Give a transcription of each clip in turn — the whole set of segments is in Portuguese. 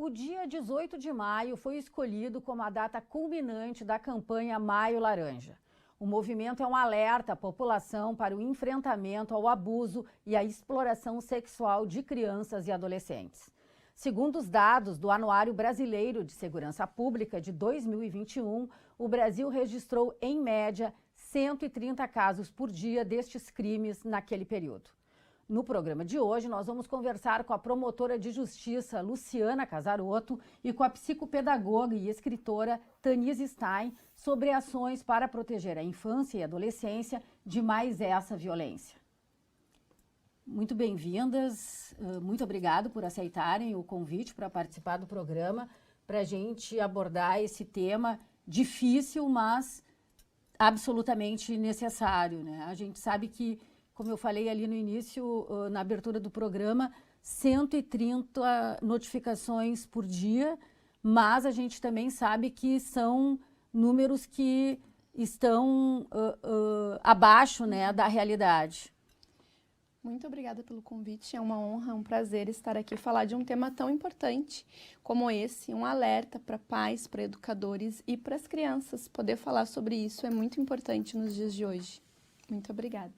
O dia 18 de maio foi escolhido como a data culminante da campanha Maio Laranja. O movimento é um alerta à população para o enfrentamento ao abuso e à exploração sexual de crianças e adolescentes. Segundo os dados do Anuário Brasileiro de Segurança Pública de 2021, o Brasil registrou, em média, 130 casos por dia destes crimes naquele período. No programa de hoje, nós vamos conversar com a promotora de justiça Luciana Casarotto e com a psicopedagoga e escritora Tanise Stein sobre ações para proteger a infância e a adolescência de mais essa violência. Muito bem-vindas, muito obrigado por aceitarem o convite para participar do programa, para a gente abordar esse tema difícil, mas absolutamente necessário, né? A gente sabe que, como eu falei ali no início, na abertura do programa, 130 notificações por dia, mas a gente também sabe que são números que estão abaixo, né, da realidade. Muito obrigada pelo convite, é uma honra, um prazer estar aqui e falar de um tema tão importante como esse, um alerta para pais, para educadores e para as crianças. Poder falar sobre isso é muito importante nos dias de hoje. Muito obrigada.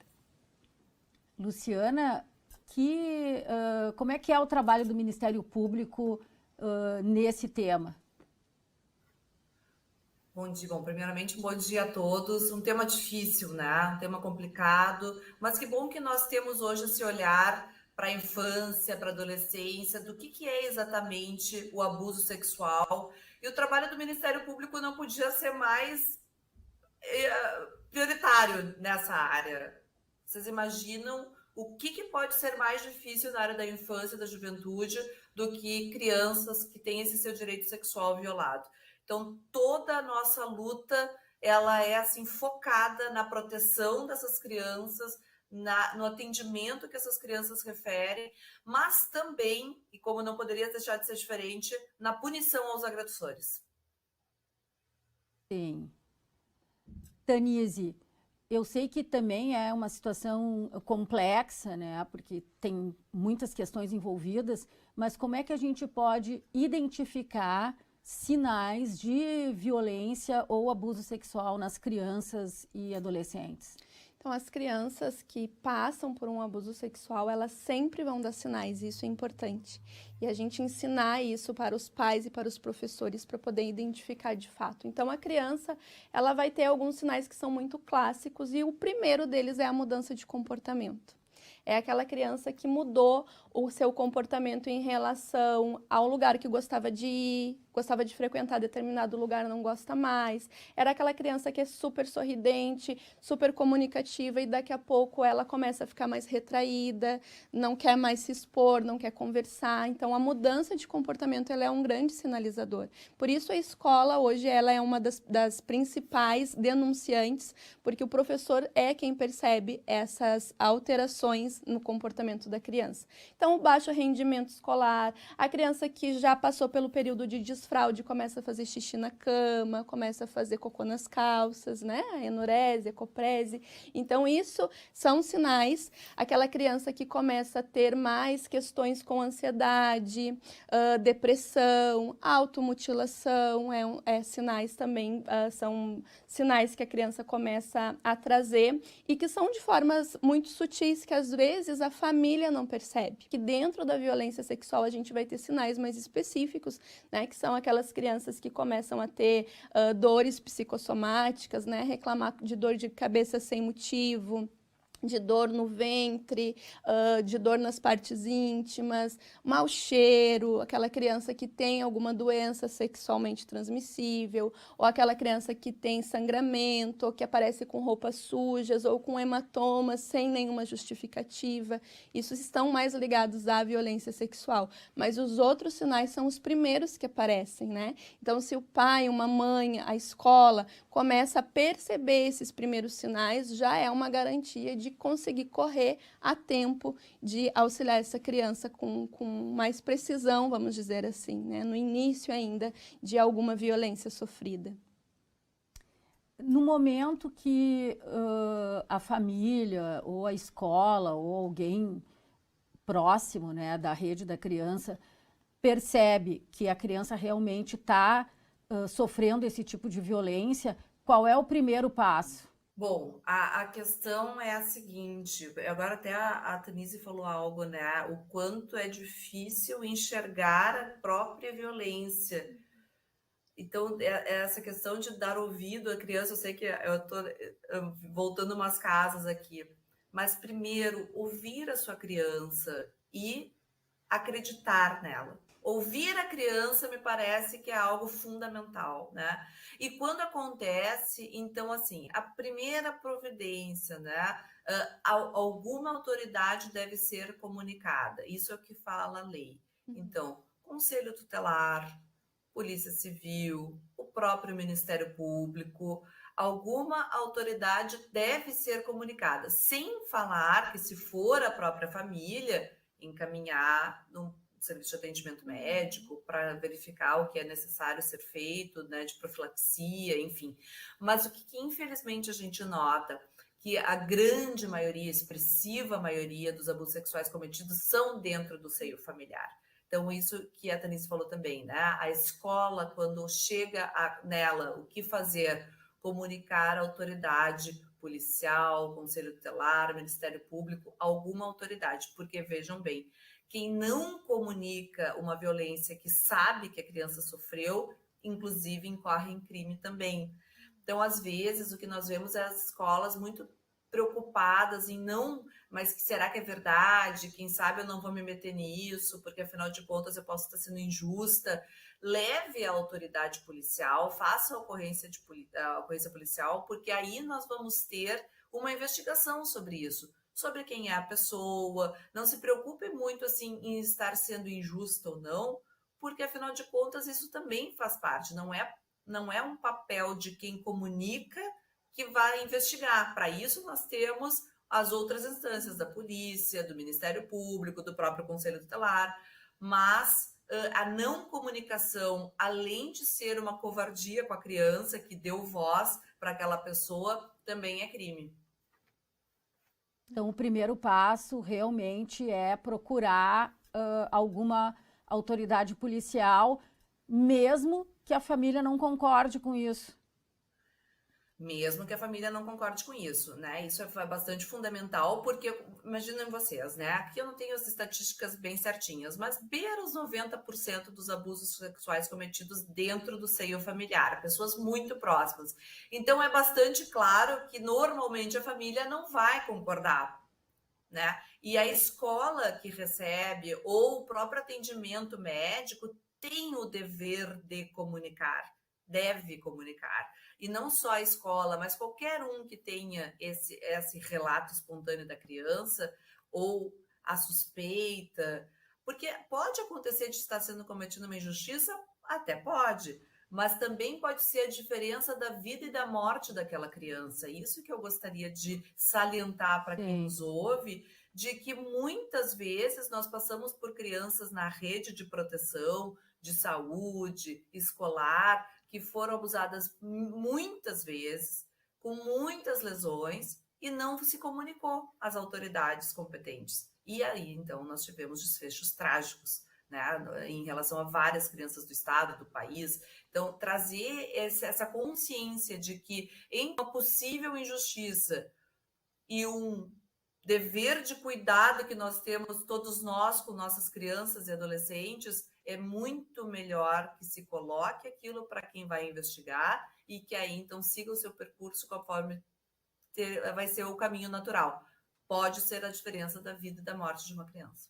Luciana, como é que é o trabalho do Ministério Público nesse tema? Bom dia. Bom, primeiramente, um bom dia a todos. Um tema difícil, né? Um tema complicado, mas que bom que nós temos hoje esse olhar para a infância, para a adolescência, do que é exatamente o abuso sexual. E o trabalho do Ministério Público não podia ser mais prioritário nessa área. Vocês imaginam o que pode ser mais difícil na área da infância e da juventude do que crianças que têm esse seu direito sexual violado? Então, toda a nossa luta, ela é assim focada na proteção dessas crianças, no atendimento que essas crianças referem, mas também, e como não poderia deixar de ser diferente, na punição aos agressores. Sim. Tanise, eu sei que também é uma situação complexa, né? Porque tem muitas questões envolvidas, mas como é que a gente pode identificar sinais de violência ou abuso sexual nas crianças e adolescentes? Então, as crianças que passam por um abuso sexual, elas sempre vão dar sinais, e isso é importante. E a gente ensinar isso para os pais e para os professores para poder identificar de fato. Então, a criança, ela vai ter alguns sinais que são muito clássicos e o primeiro deles é a mudança de comportamento. É aquela criança que mudou o seu comportamento em relação ao lugar que gostava de ir, gostava de frequentar determinado lugar, não gosta mais. Era aquela criança que é super sorridente, super comunicativa e daqui a pouco ela começa a ficar mais retraída, não quer mais se expor, não quer conversar. Então, a mudança de comportamento ela é um grande sinalizador. Por isso, a escola hoje ela é uma das principais denunciantes, porque o professor é quem percebe essas alterações no comportamento da criança. Então, o baixo rendimento escolar, a criança que já passou pelo período de desfraude começa a fazer xixi na cama, começa a fazer cocô nas calças, né? A enurese, a ecoprese. Então, isso são sinais. Aquela criança que começa a ter mais questões com ansiedade, depressão, automutilação, sinais também, são sinais que a criança começa a trazer e que são de formas muito sutis, que às vezes a família não percebe. Que dentro da violência sexual a gente vai ter sinais mais específicos, né, que são aquelas crianças que começam a ter dores psicossomáticas, né, reclamar de dor de cabeça sem motivo, de dor no ventre, de dor nas partes íntimas, mau cheiro, aquela criança que tem alguma doença sexualmente transmissível, ou aquela criança que tem sangramento, ou que aparece com roupas sujas, ou com hematomas sem nenhuma justificativa. Isso estão mais ligados à violência sexual. Mas os outros sinais são os primeiros que aparecem, né? Então, se o pai, uma mãe, a escola começa a perceber esses primeiros sinais, já é uma garantia de de conseguir correr a tempo de auxiliar essa criança com mais precisão, vamos dizer assim, né? No início ainda de alguma violência sofrida. No momento que a família ou a escola ou alguém próximo, né, da rede da criança percebe que a criança realmente está sofrendo esse tipo de violência, qual é o primeiro passo? Bom, a questão é a seguinte, agora até a Tanise falou algo, né? O quanto é difícil enxergar a própria violência. Então, essa questão de dar ouvido à criança, eu sei que eu estou voltando umas casas aqui, mas primeiro, ouvir a sua criança e acreditar nela. Ouvir a criança me parece que é algo fundamental, né? E quando acontece, então, assim, a primeira providência, né? Alguma autoridade deve ser comunicada. Isso é o que fala a lei. Então, conselho tutelar, Polícia Civil, o próprio Ministério Público, alguma autoridade deve ser comunicada, sem falar que, se for a própria família, encaminhar num serviço de atendimento médico para verificar o que é necessário ser feito, né, de profilaxia, enfim. Mas o que infelizmente a gente nota, que a grande maioria, expressiva maioria dos abusos sexuais cometidos são dentro do seio familiar. Então, isso que a Tanise falou também, né? A escola, quando chega nela, o que fazer? Comunicar à autoridade policial, Conselho Tutelar, Ministério Público, alguma autoridade, porque vejam bem, quem não comunica uma violência que sabe que a criança sofreu, inclusive incorre em crime também. Então, às vezes, o que nós vemos é as escolas muito preocupadas em não, mas será que é verdade? Quem sabe eu não vou me meter nisso, porque afinal de contas eu posso estar sendo injusta. Leve a autoridade policial, faça a ocorrência policial, porque aí nós vamos ter uma investigação sobre isso, sobre quem é a pessoa. Não se preocupe muito assim em estar sendo injusta ou não, porque afinal de contas isso também faz parte, não é um papel de quem comunica que vai investigar. Para isso, nós temos as outras instâncias da polícia, do Ministério Público, do próprio Conselho Tutelar, mas a não comunicação, além de ser uma covardia com a criança que deu voz para aquela pessoa, também é crime. Então, o primeiro passo realmente é procurar alguma autoridade policial, mesmo que a família não concorde com isso. Mesmo que a família não concorde com isso, né? Isso é bastante fundamental, porque imaginem vocês, né? Aqui eu não tenho as estatísticas bem certinhas, mas beira os 90% dos abusos sexuais cometidos dentro do seio familiar, pessoas muito próximas. Então é bastante claro que normalmente a família não vai concordar, né? E a escola que recebe ou o próprio atendimento médico tem o dever de comunicar, deve comunicar. E não só a escola, mas qualquer um que tenha esse relato espontâneo da criança ou a suspeita, porque pode acontecer de estar sendo cometida uma injustiça, até pode, mas também pode ser a diferença da vida e da morte daquela criança. Isso que eu gostaria de salientar para quem nos ouve, de que muitas vezes nós passamos por crianças na rede de proteção, de saúde, escolar, que foram abusadas muitas vezes, com muitas lesões, e não se comunicou às autoridades competentes. E aí, então, nós tivemos desfechos trágicos, né, em relação a várias crianças do estado, do país. Então, trazer essa consciência de que em uma possível injustiça e um dever de cuidado que nós temos, todos nós, com nossas crianças e adolescentes, é muito melhor que se coloque aquilo para quem vai investigar e que aí, então, siga o seu percurso conforme vai ser o caminho natural. Pode ser a diferença da vida e da morte de uma criança.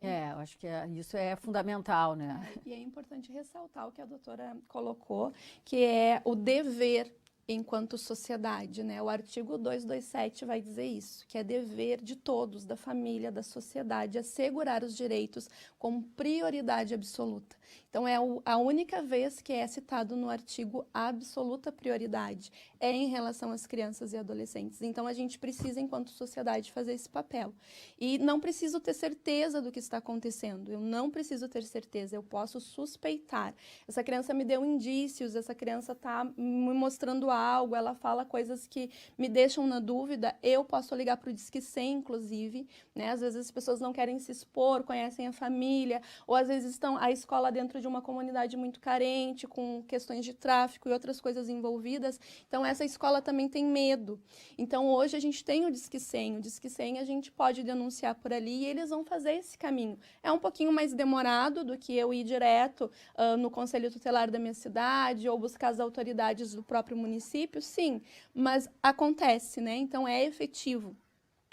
Eu acho que isso é fundamental, né? E é importante ressaltar o que a doutora colocou, que é o dever enquanto sociedade, né? O artigo 227 vai dizer isso, que é dever de todos, da família, da sociedade, assegurar os direitos como prioridade absoluta. Então, é a única vez que é citado no artigo absoluta prioridade. é em relação às crianças e adolescentes. Então, a gente precisa, enquanto sociedade, fazer esse papel. E não preciso ter certeza do que está acontecendo. Eu não preciso ter certeza. Eu posso suspeitar. Essa criança me deu indícios, essa criança está me mostrando algo, ela fala coisas que me deixam na dúvida. Eu posso ligar para o Disque 100, inclusive, né? Às vezes as pessoas não querem se expor, conhecem a família, ou às vezes estão a escola dentro de uma comunidade muito carente, com questões de tráfico e outras coisas envolvidas. Então, essa escola também tem medo. Então, hoje a gente tem o Disque 100. O Disque 100 a gente pode denunciar por ali e eles vão fazer esse caminho. É um pouquinho mais demorado do que eu ir direto no Conselho Tutelar da minha cidade ou buscar as autoridades do próprio município, sim, mas acontece, né? Então, é efetivo.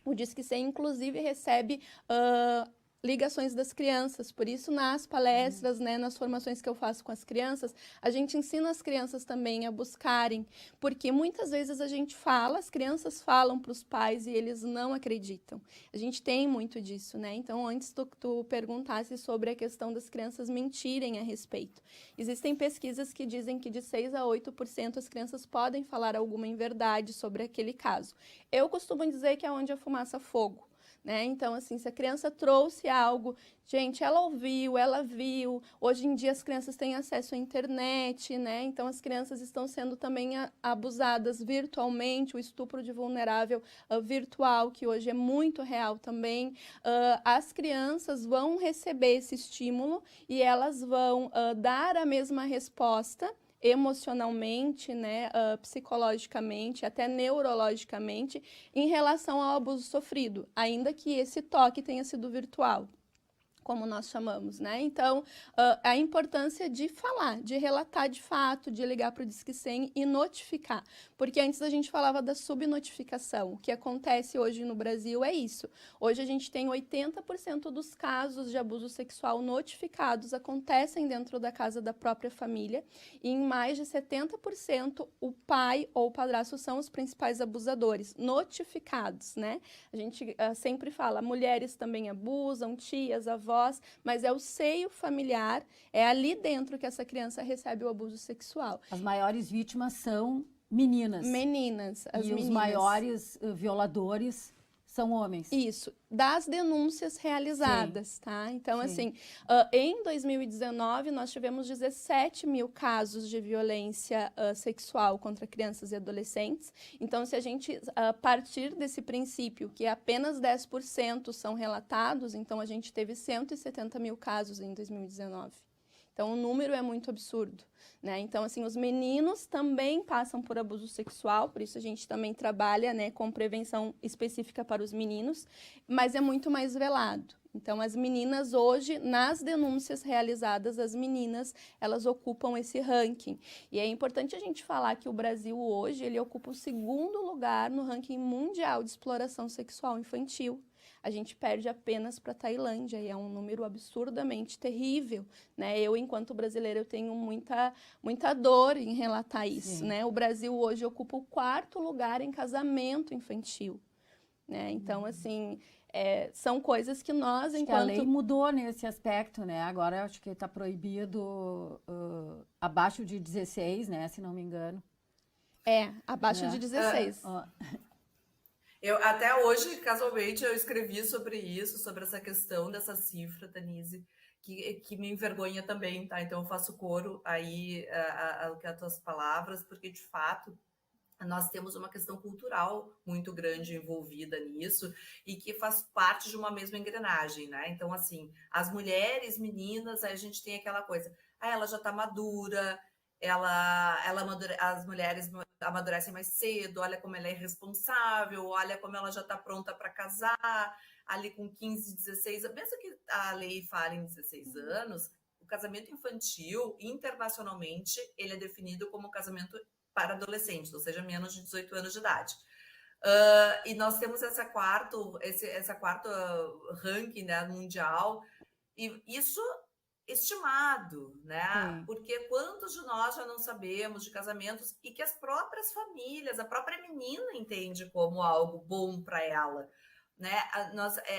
O Disque 100, inclusive, recebe ligações das crianças, por isso nas palestras, né, nas formações que eu faço com as crianças, a gente ensina as crianças também a buscarem, porque muitas vezes a gente fala, as crianças falam para os pais e eles não acreditam. A gente tem muito disso, né? Então, antes tu perguntasse sobre a questão das crianças mentirem a respeito. Existem pesquisas que dizem que de 6 a 8% as crianças podem falar alguma inverdade sobre aquele caso. Eu costumo dizer que é onde a fumaça fogo. Né? Então, assim, se a criança trouxe algo, gente, ela ouviu, ela viu. Hoje em dia as crianças têm acesso à internet, né? Então as crianças estão sendo também abusadas virtualmente, o estupro de vulnerável virtual, que hoje é muito real também. As crianças vão receber esse estímulo e elas vão dar a mesma resposta emocionalmente, né, psicologicamente, até neurologicamente, em relação ao abuso sofrido, ainda que esse toque tenha sido virtual, como nós chamamos, né? Então, a importância de falar, de relatar de fato, de ligar para o Disque 100 e notificar. Porque antes a gente falava da subnotificação. O que acontece hoje no Brasil é isso. Hoje a gente tem 80% dos casos de abuso sexual notificados acontecem dentro da casa da própria família e em mais de 70% o pai ou o padrasto são os principais abusadores, notificados, né? A gente sempre fala, mulheres também abusam, tias, avós, mas é o seio familiar, é ali dentro que essa criança recebe o abuso sexual. As maiores vítimas são meninas. Meninas, as e meninas. Os maiores violadores são homens. Isso, das denúncias realizadas, sim, tá? Então, sim, assim, em 2019, nós tivemos 17 mil casos de violência sexual contra crianças e adolescentes. Então, se a gente partir desse princípio que apenas 10% são relatados, então a gente teve 170 mil casos em 2019. Então, o número é muito absurdo, né? Então, assim, os meninos também passam por abuso sexual, por isso a gente também trabalha, né, com prevenção específica para os meninos, mas é muito mais velado. Então, as meninas hoje, nas denúncias realizadas, as meninas, elas ocupam esse ranking. E é importante a gente falar que o Brasil hoje, ele ocupa o 2º lugar no ranking mundial de exploração sexual infantil. A gente perde apenas para a Tailândia, e é um número absurdamente terrível, né? Eu, enquanto brasileira, eu tenho muita dor em relatar isso, né? O Brasil hoje ocupa o 4º lugar em casamento infantil, né? Então, assim, são coisas que nós, acho enquanto... que a lei mudou nesse aspecto, né? Agora, acho que está proibido abaixo de 16, né? Se não me engano. Abaixo de 16. Eu, até hoje, casualmente, eu escrevi sobre isso, sobre essa questão dessa cifra, Denise, que me envergonha também, tá? Então, eu faço coro aí às tuas palavras, porque, de fato, nós temos uma questão cultural muito grande envolvida nisso e que faz parte de uma mesma engrenagem, né? Então, assim, as mulheres, meninas, aí a gente tem aquela coisa, ela já tá madura, as mulheres amadurecem mais cedo, olha como ela é responsável, olha como ela já está pronta para casar, ali com 15, 16, mesmo que a lei fale em 16 anos, o casamento infantil, internacionalmente, ele é definido como casamento para adolescentes, ou seja, menos de 18 anos de idade. E nós temos essa quarto ranking, né, mundial, e isso estimado, né? Sim. Porque quantos de nós já não sabemos de casamentos e que as próprias famílias, a própria menina entende como algo bom para ela, né?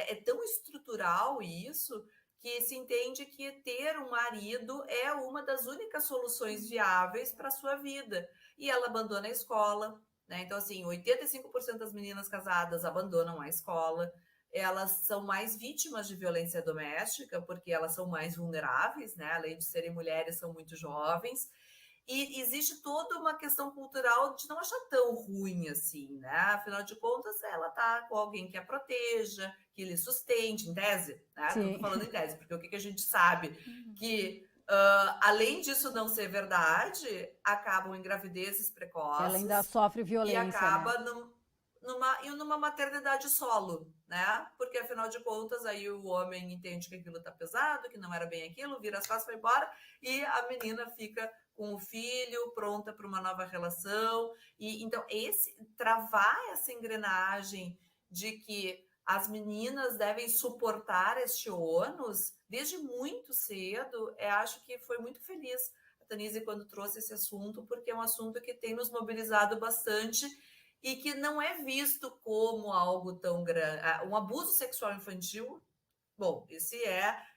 É tão estrutural isso que se entende que ter um marido é uma das únicas soluções viáveis para a sua vida. e ela abandona a escola, né? Então, assim, 85% das meninas casadas abandonam a escola, elas são mais vítimas de violência doméstica, porque elas são mais vulneráveis, né? Além de serem mulheres, são muito jovens. E existe toda uma questão cultural de não achar tão ruim assim, né? Afinal de contas, ela tá com alguém que a proteja, que lhe sustente, em tese, né? Sim. Tô falando em tese, porque o que a gente sabe que, além disso não ser verdade, acabam em gravidezes precoces. Ela ainda sofre violência, e acaba, né? numa maternidade solo, né? Porque, afinal de contas, aí o homem entende que aquilo tá pesado, que não era bem aquilo, vira as costas, vai embora, e a menina fica com o filho, pronta para uma nova relação. E então, travar essa engrenagem de que as meninas devem suportar este ônus desde muito cedo, acho que foi muito feliz a Tanise quando trouxe esse assunto, porque é um assunto que tem nos mobilizado bastante e que não é visto como algo tão grande. Um abuso sexual infantil, bom, esse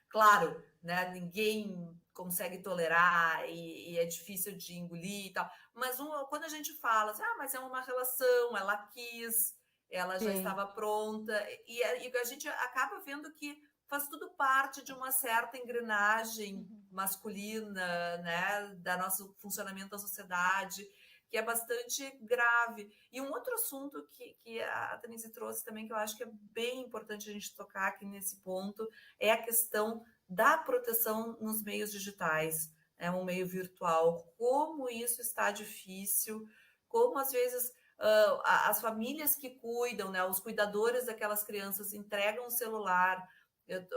claro, né? Ninguém consegue tolerar e é difícil de engolir e tal. Mas quando a gente fala assim, mas é uma relação, ela quis, ela já estava pronta, e a gente acaba vendo que faz tudo parte de uma certa engrenagem masculina, né? Da nosso funcionamento da sociedade, que é bastante grave. E um outro assunto que a Tanise trouxe também, que eu acho que é bem importante a gente tocar aqui nesse ponto, é a questão da proteção nos meios digitais, um meio virtual. Como isso está difícil, como às vezes as famílias que cuidam, né, os cuidadores daquelas crianças entregam o celular,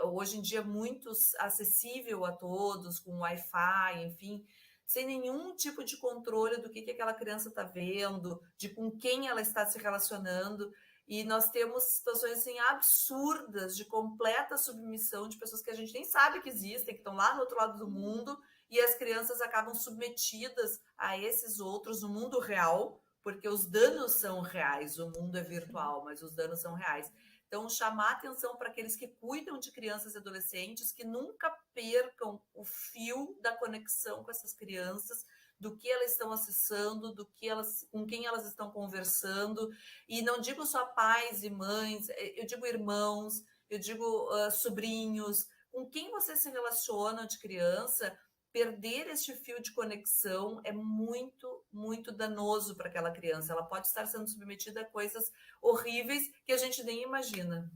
hoje em dia muito acessível a todos, com Wi-Fi, enfim, sem nenhum tipo de controle do que aquela criança está vendo, de com quem ela está se relacionando. E nós temos situações assim, absurdas de completa submissão de pessoas que a gente nem sabe que existem, que estão lá no outro lado do mundo, e as crianças acabam submetidas a esses outros no mundo real, porque os danos são reais, o mundo é virtual, mas os danos são reais. Então, chamar atenção para aqueles que cuidam de crianças e adolescentes, que nunca percam o fio da conexão com essas crianças, do que elas estão acessando, com quem elas estão conversando. E não digo só pais e mães, eu digo irmãos, eu digo sobrinhos, com quem você se relaciona de criança. Perder este fio de conexão é muito, muito danoso para aquela criança. Ela pode estar sendo submetida a coisas horríveis que a gente nem imagina.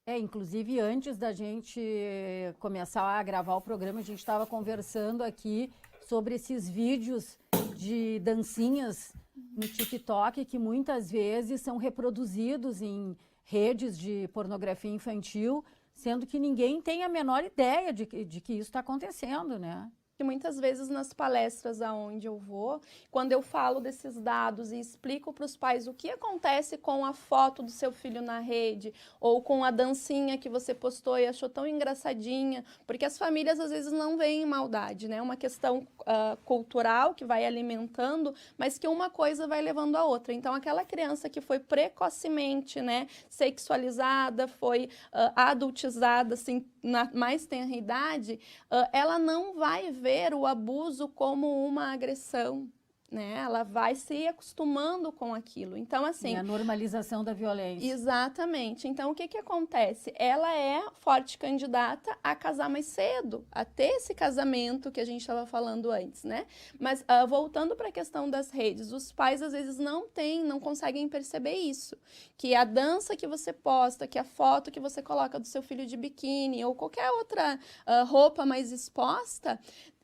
Inclusive, antes da gente começar a gravar o programa, a gente estava conversando aqui sobre esses vídeos de dancinhas no TikTok que muitas vezes são reproduzidos em redes de pornografia infantil, sendo que ninguém tem a menor ideia de que isso está acontecendo, né? Que muitas vezes nas palestras aonde eu vou, quando eu falo desses dados e explico para os pais o que acontece com a foto do seu filho na rede ou com a dancinha que você postou e achou tão engraçadinha, porque as famílias às vezes não veem maldade, né? Uma questão cultural que vai alimentando, mas que uma coisa vai levando a outra. Então, aquela criança que foi precocemente, né, sexualizada, foi adultizada, assim, na mais tenra idade, ela não vai ver o abuso como uma agressão, né? Ela vai se acostumando com aquilo. Então, assim... a normalização da violência. Exatamente. Então, o que acontece? Ela é forte candidata a casar mais cedo, a ter esse casamento que a gente estava falando antes, né? Mas, voltando para a questão das redes, os pais, às vezes, não conseguem perceber isso. Que a dança que você posta, que a foto que você coloca do seu filho de biquíni ou qualquer outra roupa mais exposta...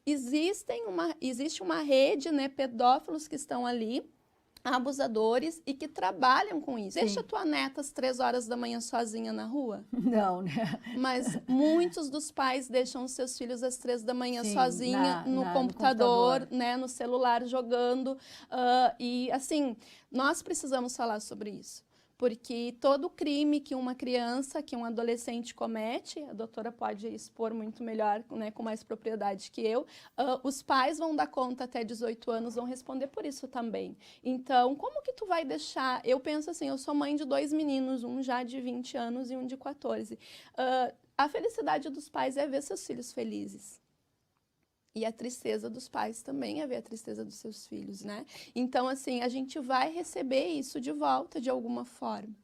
Existe uma rede, né, pedófilos que estão ali, abusadores, e que trabalham com isso. Sim. Deixa tua neta às 3 horas da manhã sozinha na rua? Não, né? Mas muitos dos pais deixam os seus filhos às 3 da manhã sozinha no computador, né, no celular, jogando. E, assim, nós precisamos falar sobre isso. Porque todo crime que uma criança, que um adolescente comete, a doutora pode expor muito melhor, né, com mais propriedade que eu, os pais vão dar conta até 18 anos, vão responder por isso também. Então, como que tu vai deixar... Eu penso assim, eu sou mãe de 2 meninos, um já de 20 anos e um de 14. A felicidade dos pais é ver seus filhos felizes. E a tristeza dos pais também é ver a tristeza dos seus filhos, né? Então, assim, a gente vai receber isso de volta de alguma forma.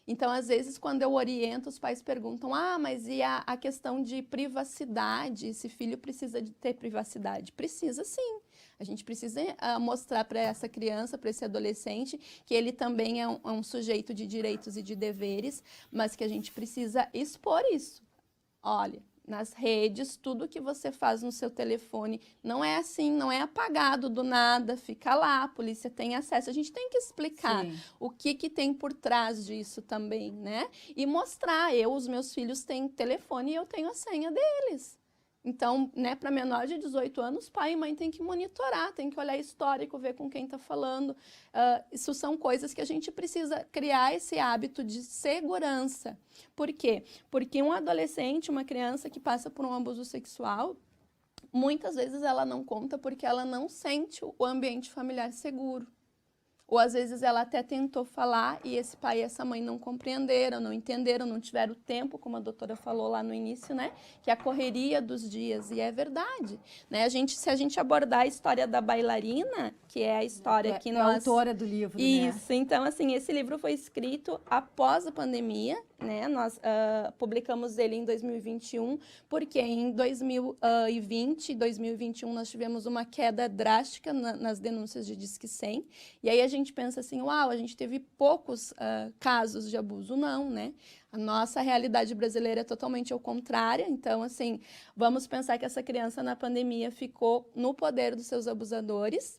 Então, às vezes, quando eu oriento, os pais perguntam, mas e a questão de privacidade? Esse filho precisa de ter privacidade? Precisa sim. A gente precisa mostrar para essa criança, para esse adolescente, que ele também é um sujeito de direitos e de deveres, mas que a gente precisa expor isso. Olha, nas redes, tudo que você faz no seu telefone não é assim, não é apagado do nada, fica lá, a polícia tem acesso. A gente tem que explicar o que tem por trás disso também, né? E mostrar, os meus filhos têm telefone e eu tenho a senha deles. Então, né, para menor de 18 anos, pai e mãe tem que monitorar, tem que olhar histórico, ver com quem está falando. Isso são coisas que a gente precisa criar esse hábito de segurança. Por quê? Porque um adolescente, uma criança que passa por um abuso sexual, muitas vezes ela não conta porque ela não sente o ambiente familiar seguro. Ou às vezes ela até tentou falar e esse pai e essa mãe não compreenderam, não entenderam, não tiveram tempo, como a doutora falou lá no início, né? Que é a correria dos dias, e é verdade, né? Se a gente abordar a história da bailarina, que é a história que nós... É a autora do livro, Isso, né? Então, assim, esse livro foi escrito após a pandemia, né? Nós publicamos ele em 2021, porque em 2020 e 2021 nós tivemos uma queda drástica nas denúncias de Disque 100, e aí a gente pensa assim, a gente teve poucos casos de abuso. Não, né? A nossa realidade brasileira é totalmente ao contrário. Então, assim, vamos pensar que essa criança na pandemia ficou no poder dos seus abusadores,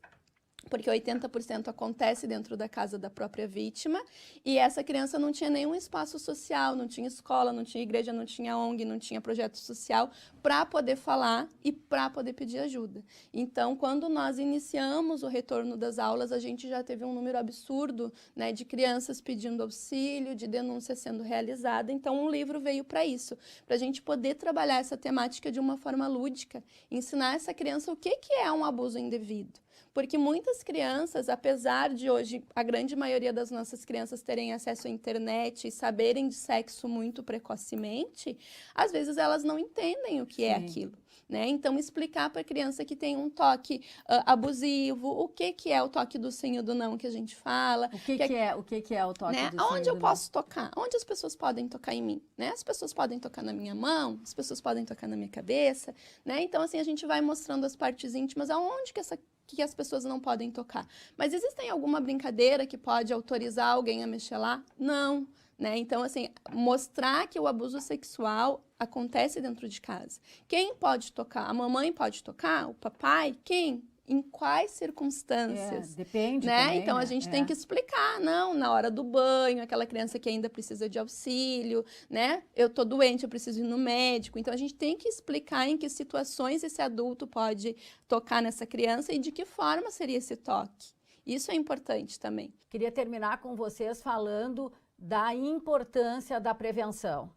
porque 80% acontece dentro da casa da própria vítima, e essa criança não tinha nenhum espaço social, não tinha escola, não tinha igreja, não tinha ONG, não tinha projeto social para poder falar e para poder pedir ajuda. Então, quando nós iniciamos o retorno das aulas, a gente já teve um número absurdo, né, de crianças pedindo auxílio, de denúncia sendo realizada. Então, um livro veio para isso, para a gente poder trabalhar essa temática de uma forma lúdica, ensinar essa criança o que é um abuso indevido. Porque muitas crianças, apesar de hoje a grande maioria das nossas crianças terem acesso à internet e saberem de sexo muito precocemente, às vezes elas não entendem o que é aquilo, né? Então, explicar para a criança que tem um toque abusivo, o que é o toque do sim ou do não que a gente fala. O que é o toque do sim ou do não? Onde eu posso tocar? Onde as pessoas podem tocar em mim, né? As pessoas podem tocar na minha mão, as pessoas podem tocar na minha cabeça, né? Então, assim, a gente vai mostrando as partes íntimas, aonde que as pessoas não podem tocar. Mas existem alguma brincadeira que pode autorizar alguém a mexer lá? Não, né? Então, assim, mostrar que o abuso sexual acontece dentro de casa. Quem pode tocar? A mamãe pode tocar? O papai? Quem? Em quais circunstâncias? Depende, né? Também, então, a gente tem que explicar, não, na hora do banho, aquela criança que ainda precisa de auxílio, né? Eu tô doente, eu preciso ir no médico. Então, a gente tem que explicar em que situações esse adulto pode tocar nessa criança e de que forma seria esse toque. Isso é importante também. Queria terminar com vocês falando da importância da prevenção.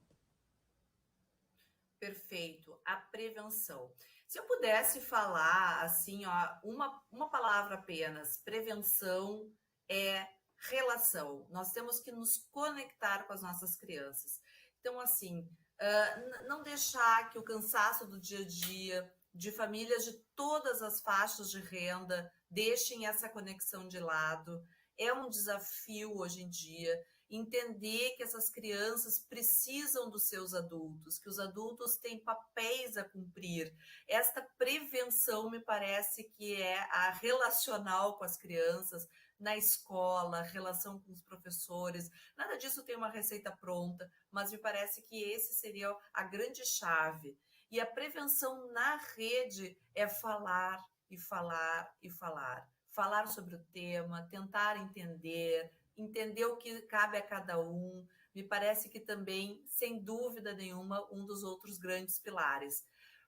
Perfeito, a prevenção. Se eu pudesse falar assim, uma palavra apenas, prevenção é relação. Nós temos que nos conectar com as nossas crianças. Então, assim, não deixar que o cansaço do dia a dia, de famílias de todas as faixas de renda, deixem essa conexão de lado. É um desafio hoje em dia. Entender que essas crianças precisam dos seus adultos, que os adultos têm papéis a cumprir. Esta prevenção me parece que é a relacional com as crianças, na escola, relação com os professores. Nada disso tem uma receita pronta, mas me parece que esse seria a grande chave. E a prevenção na rede é falar e falar e falar. Falar sobre o tema, tentar entender o que cabe a cada um, me parece que também, sem dúvida nenhuma, um dos outros grandes pilares.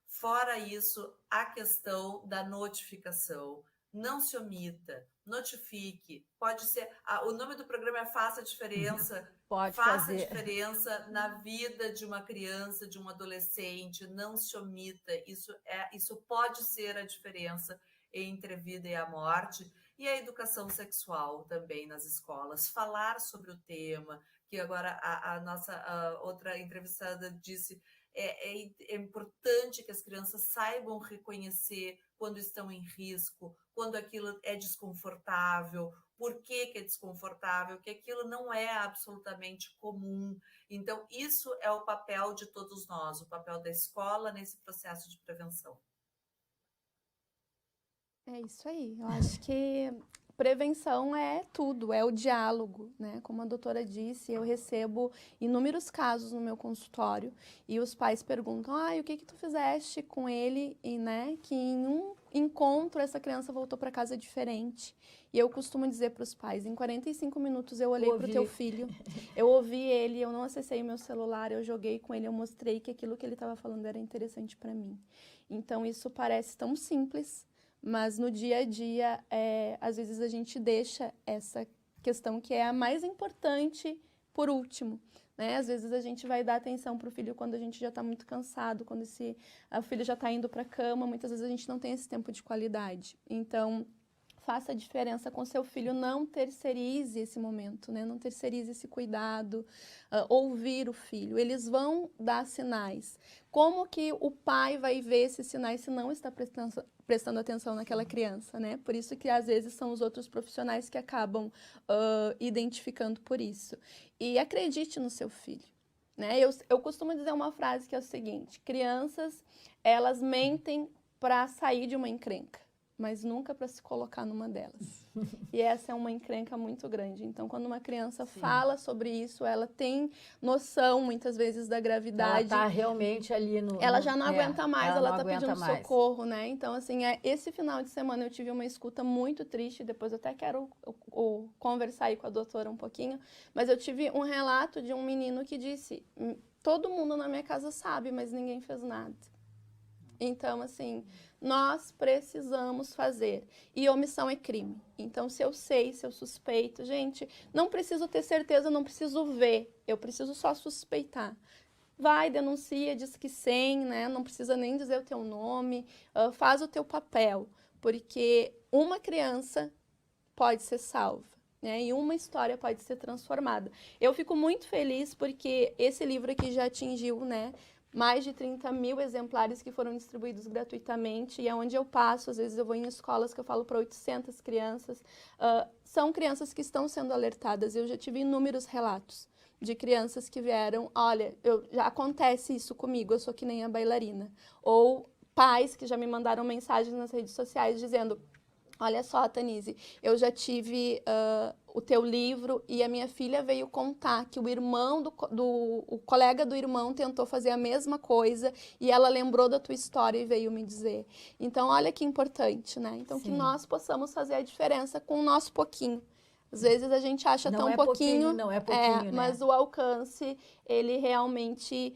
Fora isso, a questão da notificação. Não se omita, notifique. Pode ser, o nome do programa é Faça a Diferença. Faça a diferença na vida de uma criança, de um adolescente. Não se omita. Isso pode ser a diferença entre a vida e a morte. E a educação sexual também nas escolas, falar sobre o tema, que agora a nossa outra entrevistada disse, É importante que as crianças saibam reconhecer quando estão em risco, quando aquilo é desconfortável, por que é desconfortável, que aquilo não é absolutamente comum. Então, isso é o papel de todos nós, o papel da escola nesse processo de prevenção. É isso aí. Eu acho que prevenção é tudo, é o diálogo, né? Como a doutora disse, eu recebo inúmeros casos no meu consultório e os pais perguntam: o que tu fizeste com ele? E, né, que em um encontro essa criança voltou para casa diferente. E eu costumo dizer para os pais: em 45 minutos eu olhei para o teu filho, eu ouvi ele, eu não acessei o meu celular, eu joguei com ele, eu mostrei que aquilo que ele estava falando era interessante para mim. Então isso parece tão simples, mas no dia a dia, às vezes a gente deixa essa questão que é a mais importante por último, né? Às vezes a gente vai dar atenção para o filho quando a gente já está muito cansado, quando o filho já está indo para a cama, muitas vezes a gente não tem esse tempo de qualidade. Então, faça a diferença com seu filho, não terceirize esse momento, né? Não terceirize esse cuidado, ouvir o filho. Eles vão dar sinais. Como que o pai vai ver esses sinais se não está prestando atenção naquela criança, né? Por isso que às vezes são os outros profissionais que acabam identificando por isso. E acredite no seu filho, né? Eu costumo dizer uma frase que é o seguinte: crianças, elas mentem para sair de uma encrenca, mas nunca para se colocar numa delas. E essa é uma encrenca muito grande. Então, quando uma criança fala sobre isso, ela tem noção, muitas vezes, da gravidade. Ela está realmente ali Ela já não aguenta mais, ela está pedindo socorro, né? Então, assim, esse final de semana eu tive uma escuta muito triste, depois eu até quero conversar aí com a doutora um pouquinho, mas eu tive um relato de um menino que disse: todo mundo na minha casa sabe, mas ninguém fez nada. Então, assim, nós precisamos fazer. E omissão é crime. Então, se eu sei, se eu suspeito, gente, não preciso ter certeza, não preciso ver. Eu preciso só suspeitar. Vai, denuncia, diz que sim, né? Não precisa nem dizer o teu nome. Faz o teu papel. Porque uma criança pode ser salva, né? E uma história pode ser transformada. Eu fico muito feliz porque esse livro aqui já atingiu, né, mais de 30 mil exemplares que foram distribuídos gratuitamente, e é onde eu passo, às vezes eu vou em escolas que eu falo para 800 crianças, são crianças que estão sendo alertadas. Eu já tive inúmeros relatos de crianças que vieram: olha, já acontece isso comigo, eu sou que nem a bailarina. Ou pais que já me mandaram mensagens nas redes sociais dizendo: olha só, Tanise, eu já tive o teu livro e a minha filha veio contar que o irmão o colega do irmão tentou fazer a mesma coisa e ela lembrou da tua história e veio me dizer. Então, olha que importante, né? Então, Sim. que nós possamos fazer a diferença com o nosso pouquinho. Às vezes a gente acha não tão é pouquinho, não é pouquinho, né? Mas o alcance, ele realmente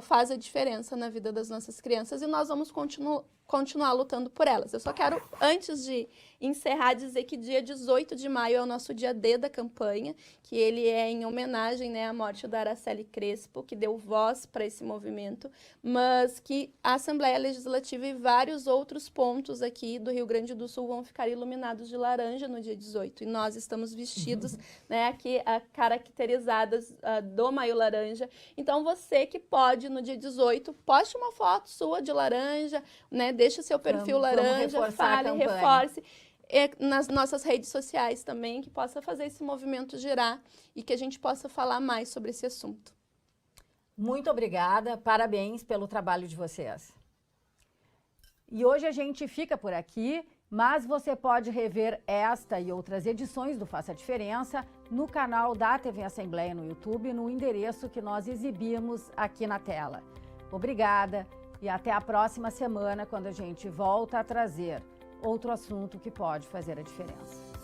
faz a diferença na vida das nossas crianças e nós vamos continuar lutando por elas. Eu só quero, antes de encerrar, dizer que dia 18 de maio é o nosso dia D da campanha, que ele é em homenagem, né, à morte da Araceli Crespo, que deu voz para esse movimento, mas que a Assembleia Legislativa e vários outros pontos aqui do Rio Grande do Sul vão ficar iluminados de laranja no dia 18. E nós estamos vestidos, né, aqui caracterizadas do Maio Laranja. Então, você que pode, no dia 18, poste uma foto sua de laranja, né, deixa o seu perfil laranja, fale, reforce. Nas nossas redes sociais também, que possa fazer esse movimento girar e que a gente possa falar mais sobre esse assunto. Muito obrigada, parabéns pelo trabalho de vocês. E hoje a gente fica por aqui, mas você pode rever esta e outras edições do Faça a Diferença no canal da TV Assembleia no YouTube, no endereço que nós exibimos aqui na tela. Obrigada e até a próxima semana, quando a gente volta a trazer outro assunto que pode fazer a diferença.